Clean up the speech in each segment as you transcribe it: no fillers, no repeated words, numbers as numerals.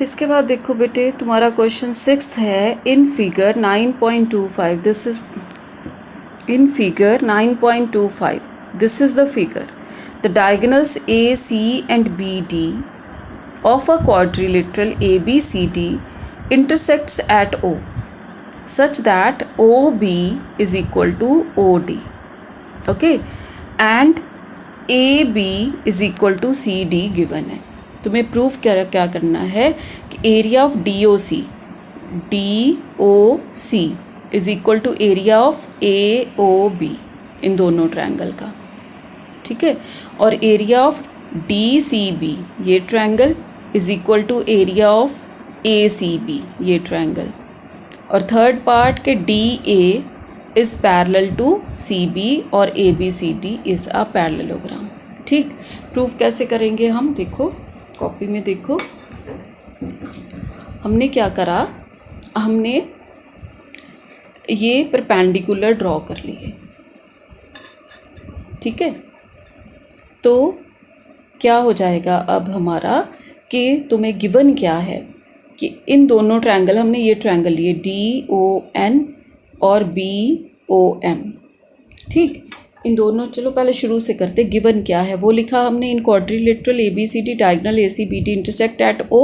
इसके बाद देखो बेटे तुम्हारा क्वेश्चन 6 है in figure 9.25 this is in figure 9.25 this is the figure the diagonals AC and BD of a quadrilateral ABCD intersects at O such that OB is equal to OD, okay, and AB is equal to CD given है। तुम्हें proof क्या करना है कि area of DOC is equal to area of AOB इन दोनों triangle का, ठीक है, और एरिया ऑफ DCB ये triangle is equal to area of ACB ये ट्रायंगल, और थर्ड पार्ट के DA is parallel to CB और ABCD इज़ अ पैरेललोग्राम। ठीक, प्रूफ कैसे करेंगे हम, देखो कॉपी में देखो, हमने क्या करा, हमने ये परपेंडिकुलर ड्रॉ कर लिए, ठीक है। तो क्या हो जाएगा अब हमारा कि तुम्हें गिवन क्या है कि इन दोनों ट्रायंगल, हमने ये ट्रायंगल लिए DON और BOM, ठीक, इन दोनों, चलो पहले शुरू से करते, गिवन क्या है वो लिखा हमने, in quadrilateral ABCD diagonal ACBD intersect at O,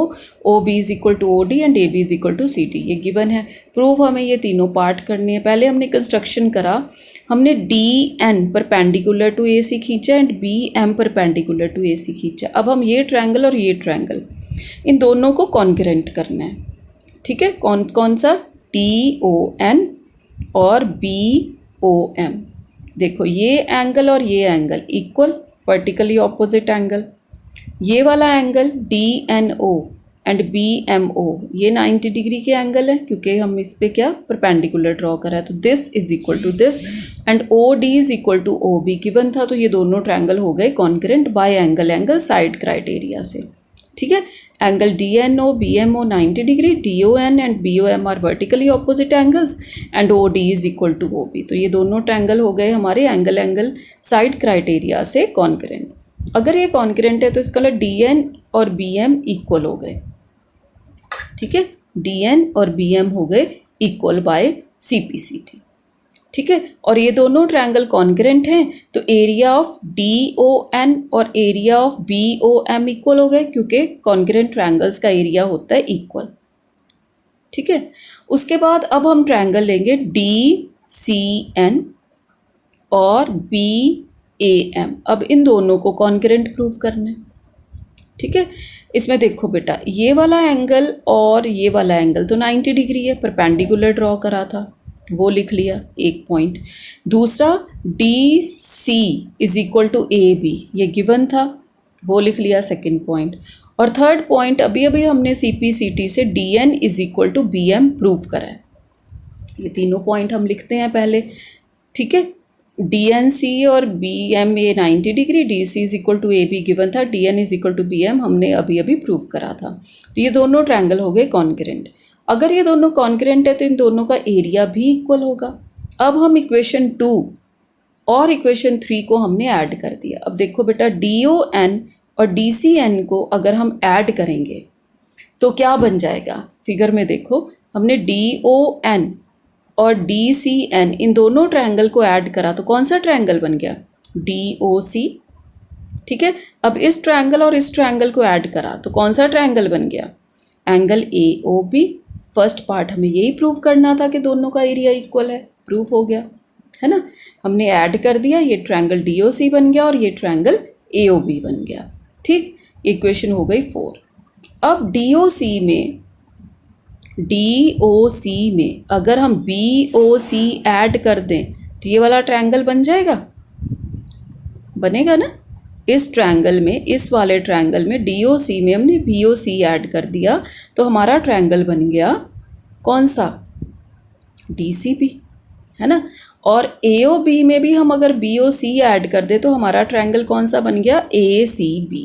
OB is equal to OD and AB is equal to CD, ये गिवन है। प्रूफ हमें ये तीनों पार्ट करनी है। पहले हमने कंस्ट्रक्शन करा, हमने DN परपेंडिकुलर टू AC खींचा and BM perpendicular to AC खींचा। अब हम ये ट्रायंगल और ये ट्रायंगल इन दोनों को कॉन्करेंट करना है, ठीक है। कौन सा, DON और BOM, देखो ये एंगल और ये angle equal, vertically opposite angle, ये वाला एंगल DNO एंड BMO ये 90 डिग्री के एंगल है क्योंकि हम इस पे क्या परपेंडिकुलर ड्रॉ करा है, तो this is equal to this and OD is equal to OB given था, तो ये दोनों ट्रायंगल हो गए concurrent by angle side criteria से, ठीक है। Angle DNO BMO 90 degree, DON and BOM are vertically opposite angles and OD is equal to OB, तो ये दोनों ट्रायंगल हो गए हमारे एंगल साइड क्राइटेरिया से कॉन्करेंट। अगर ये कॉन्करेंट है तो इसका मतलब DN और BM इक्वल हो गए, ठीक है, DN और BM हो गए इक्वल बाय CPCT, ठीक है। और ये दोनों ट्रायंगल कॉन्करेंट हैं तो एरिया ऑफ DON और एरिया ऑफ BOM इक्वल हो गए क्योंकि कॉन्करेंट ट्रायंगल्स का एरिया होता है इक्वल, ठीक है। उसके बाद अब हम ट्रायंगल लेंगे DCN और BAM, अब इन दोनों को कॉन्करेंट प्रूव करना है, ठीक है। इसमें देखो बेटा ये वाला एंगल और ये वाला एंगल तो 90 डिग्री है, परपेंडिकुलर ड्रॉ करा था वो लिख लिया एक पॉइंट, दूसरा DC is equal to AB ये गिवन था वो लिख लिया सेकंड पॉइंट, और थर्ड पॉइंट अभी हमने CPCT से DN is equal to BM prove करा है। ये तीनों पॉइंट हम लिखते हैं पहले, ठीक है। DNC और BM ये 90 degree, DC is equal to AB given था, DN is equal to BM हमने अभी प्रूव करा था, तो ये दोनों ट्रायंगल हो गए कॉन्करेंट। अगर ये दोनों कॉन्करेंट है तो इन दोनों का एरिया भी इक्वल होगा। अब हम इक्वेशन 2 और इक्वेशन 3 को हमने ऐड कर दिया। अब देखो बेटा DON और DCN को अगर हम ऐड करेंगे तो क्या बन जाएगा, फिगर में देखो हमने DON और DCN इन दोनों ट्रायंगल को ऐड करा तो कौन सा ट्रायंगल बन गया, DOC, ठीक है। अब इस ट्रायंगल और इस ट्रायंगल को ऐड करा तो कौन सा ट्रायंगल बन गया, एंगल AOB। फर्स्ट पार्ट हमें यही प्रूव करना था कि दोनों का एरिया इक्वल है, प्रूफ हो गया है ना, हमने ऐड कर दिया, ये ट्रायंगल DOC बन गया और ये ट्रायंगल AOB बन गया, ठीक। इक्वेशन हो गई 4। अब DOC में अगर हम BOC ऐड कर दें तो ये वाला ट्रायंगल बन जाएगा, बनेगा ना। इस ट्रायंगल में, इस वाले ट्रायंगल में DOC में हमने BOC ऐड कर दिया तो हमारा ट्रायंगल बन गया कौन सा, DCB, है ना। और AOB में भी हम अगर BOC ऐड कर दे तो हमारा ट्रायंगल कौन सा बन गया, ACB,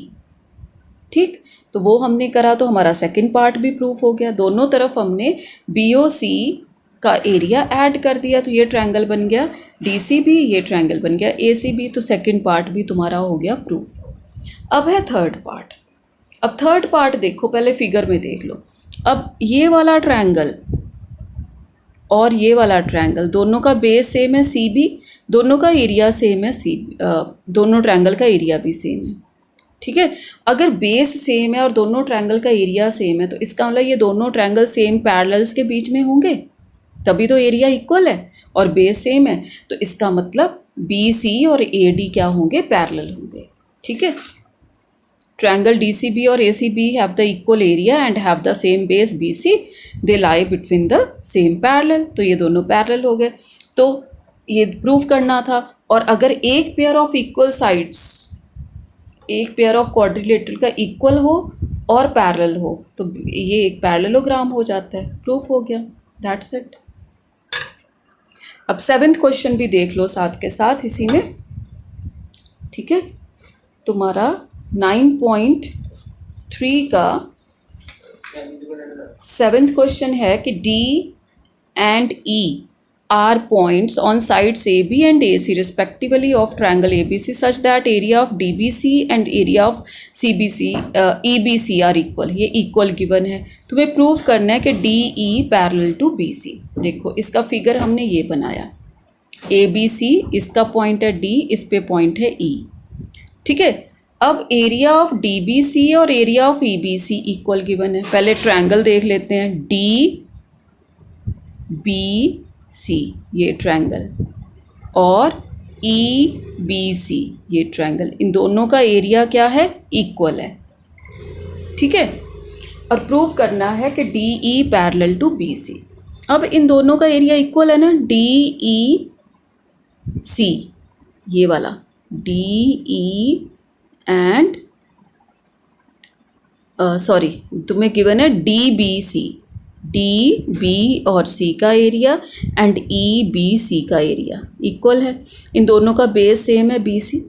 ठीक। तो वो हमने करा तो हमारा सेकंड पार्ट भी प्रूफ हो गया, दोनों तरफ हमने BOC का एरिया ऐड कर दिया तो ये ट्रायंगल बन गया DCB, ये ट्रायंगल बन गया ACB, तो सेकंड पार्ट भी तुम्हारा हो गया प्रूफ। अब है थर्ड पार्ट। अब थर्ड पार्ट देखो, पहले फिगर में देख लो। अब ये वाला ट्रायंगल और ये वाला ट्रायंगल दोनों का बेस सेम है सी बी, दोनों का एरिया सेम है दोनों ट्रायंगल का एरिया भी सेम है। ठीक है, अगर बेस सेम है और दोनों ट्रायंगल का एरिया सेम है तो इसका मतलब ये दोनों ट्रायंगल सेम पैरेलल्स के बीच में होंगे, तभी तो एरिया इक्वल है और बेस सेम है। तो इसका मतलब बी सी और ए डी क्या होंगे, पैरेलल होंगे। ठीक है, triangle DCB और ACB have the equal area and have the same base BC, they lie between the same parallel, तो ये दोनों पैरेलल हो गए। तो ये प्रूव करना था। और अगर एक पेयर ऑफ इक्वल साइड्स, एक पेयर ऑफ क्वाड्रिलेटरल का इक्वल हो और पैरेलल हो तो ये एक पैरेललोग्राम हो जाता है, प्रूफ हो गया, दैट्स इट। अब 7th क्वेश्चन भी देख लो साथ के साथ इसी में। ठीक है, तुम्हारा 9.3 का 7th क्वेश्चन है कि D and E are points on sides AB and AC respectively of triangle ABC such that area of DBC and area of CBC EBC are equal। ये equal given है, तुम्हें प्रूव करना है कि DE parallel to BC। देखो इसका figure हमने ये बनाया, ABC इसका पॉइंट है D, इस पे पॉइंट है E। ठीक है, अब एरिया ऑफ DBC और area of EBC equal given है। पहले ट्रायंगल देख लेते हैं, DBC ये ट्रायंगल और EBC ये ट्रायंगल, इन दोनों का एरिया क्या है, इक्वल है। ठीक है, और प्रूव करना है कि DE पैरेलल टू BC। अब इन दोनों का एरिया इक्वल है ना, DEC ये वाला DE एंड सॉरी तुम्हें गिवन है DBC, DB और C का एरिया एंड EBC का एरिया इक्वल है। इन दोनों का बेस सेम है BC,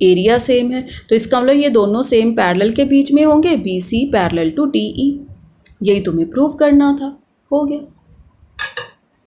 एरिया सेम है, तो इसका मतलब ये दोनों सेम पैरेलल के बीच में होंगे, BC पैरेलल टू DE। यही तुम्हें प्रूव करना था, हो गया।